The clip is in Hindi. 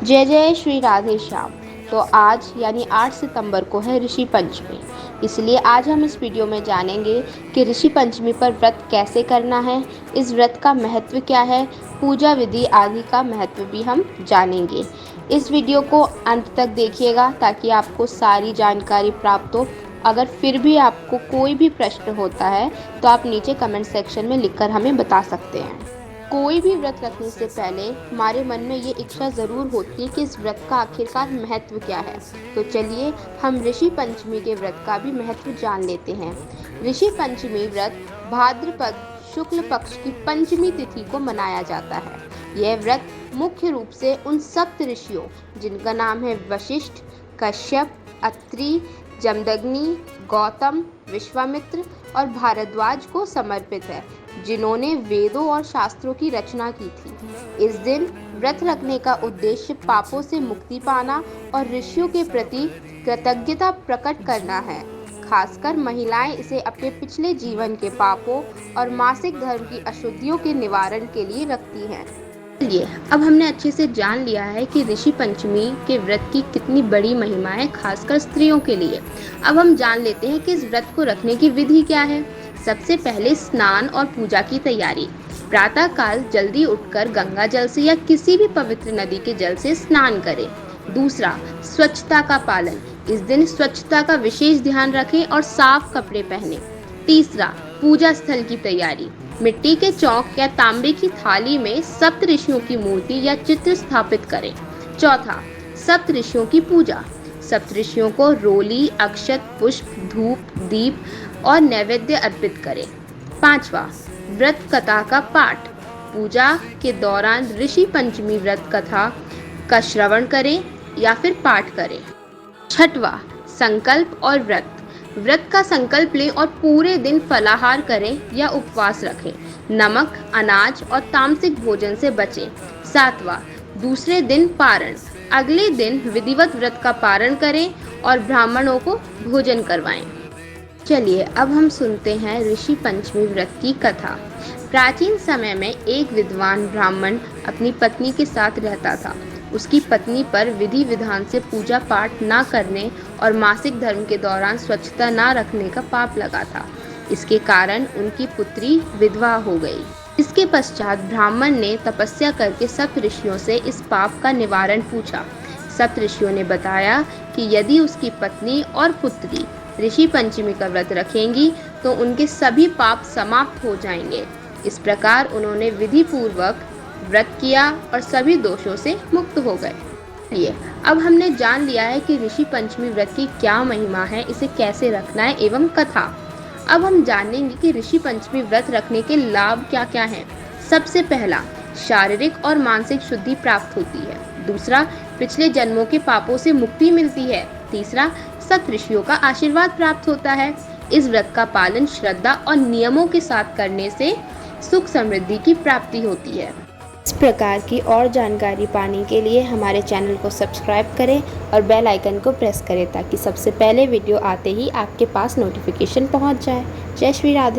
जय जय श्री राधे श्याम। तो आज यानी 8 सितंबर को है ऋषि पंचमी। इसलिए आज हम इस वीडियो में जानेंगे कि ऋषि पंचमी पर व्रत कैसे करना है, इस व्रत का महत्व क्या है, पूजा विधि आदि का महत्व भी हम जानेंगे। इस वीडियो को अंत तक देखिएगा ताकि आपको सारी जानकारी प्राप्त हो। अगर फिर भी आपको कोई भी प्रश्न होता है तो आप नीचे कमेंट सेक्शन में लिखकर हमें बता सकते हैं। कोई भी व्रत रखने से पहले हमारे मन में ये इच्छा ज़रूर होती है कि इस व्रत का आखिरकार महत्व क्या है। तो चलिए हम ऋषि पंचमी के व्रत का भी महत्व जान लेते हैं। ऋषि पंचमी व्रत भाद्रपद शुक्ल पक्ष की पंचमी तिथि को मनाया जाता है। यह व्रत मुख्य रूप से उन सप्त ऋषियों जिनका नाम है वशिष्ठ, कश्यप, अत्रि, जमदग्नि, गौतम, विश्वामित्र और भारद्वाज को समर्पित है, जिन्होंने वेदों और शास्त्रों की रचना की थी। इस दिन व्रत रखने का उद्देश्य पापों से मुक्ति पाना और ऋषियों के प्रति कृतज्ञता प्रकट करना है। खासकर महिलाएं इसे अपने पिछले जीवन के पापों और मासिक धर्म की अशुद्धियों के निवारण के लिए रखती हैं। चलिए अब हमने अच्छे से जान लिया है कि ऋषि पंचमी के व्रत की कितनी बड़ी महिमा है, खासकर स्त्रियों के लिए। अब हम जान लेते हैं कि इस व्रत को रखने की विधि क्या है। सबसे पहले स्नान और पूजा की तैयारी। प्रातः काल जल्दी उठकर गंगा जल से या किसी भी पवित्र नदी के जल से स्नान करें। दूसरा, स्वच्छता का पालन। इस दिन स्वच्छता का विशेष ध्यान रखें और साफ कपड़े पहनें। तीसरा, पूजा स्थल की तैयारी। मिट्टी के चौक या तांबे की थाली में सप्त ऋषियों की मूर्ति या चित्र स्थापित करें। चौथा, सप्त ऋषियों की पूजा। सप्त ऋषियों को रोली, अक्षत, पुष्प, धूप, दीप और नैवेद्य अर्पित करें। पांचवा, व्रत कथा का पाठ। पूजा के दौरान ऋषि पंचमी व्रत कथा का श्रवण करें या फिर पाठ करें। छठवा, संकल्प और व्रत। व्रत का संकल्प लें और पूरे दिन फलाहार करें या उपवास रखें। नमक, अनाज और तामसिक भोजन से बचें। सातवां, दूसरे दिन पारण। अगले दिन विधिवत व्रत का पारण करें और ब्राह्मणों को भोजन करवाएं। चलिए अब हम सुनते हैं ऋषि पंचमी व्रत की कथा। प्राचीन समय में एक विद्वान ब्राह्मण अपनी पत्नी के साथ रहता था। उसकी पत्नी पर विधि विधान से पूजा पाठ न करने और मासिक धर्म के दौरान स्वच्छता न रखने का पाप लगा था। इसके कारण उनकी पुत्री विधवा हो गई। इसके पश्चात ब्राह्मण ने तपस्या करके सप्त ऋषियों से इस पाप का निवारण पूछा। सप्त ऋषियों ने बताया कि यदि उसकी पत्नी और पुत्री ऋषि पंचमी का व्रत रखेंगी तो उनके सभी पाप समाप्त हो जाएंगे। इस प्रकार उन्होंने विधि पूर्वक व्रत किया और सभी दोषों से मुक्त हो गए। चलिए अब हमने जान लिया है कि ऋषि पंचमी व्रत की क्या महिमा है, इसे कैसे रखना है एवं कथा। अब हम जानेंगे कि ऋषि पंचमी व्रत रखने के लाभ क्या क्या हैं। सबसे पहला, शारीरिक और मानसिक शुद्धि प्राप्त होती है। दूसरा, पिछले जन्मों के पापों से मुक्ति मिलती है। तीसरा, सप्त ऋषियों का आशीर्वाद प्राप्त होता है। इस व्रत का पालन श्रद्धा और नियमों के साथ करने से सुख समृद्धि की प्राप्ति होती है। इस प्रकार की और जानकारी पाने के लिए हमारे चैनल को सब्सक्राइब करें और बेल आइकन को प्रेस करें ताकि सबसे पहले वीडियो आते ही आपके पास नोटिफिकेशन पहुंच जाए। जय श्री राधे।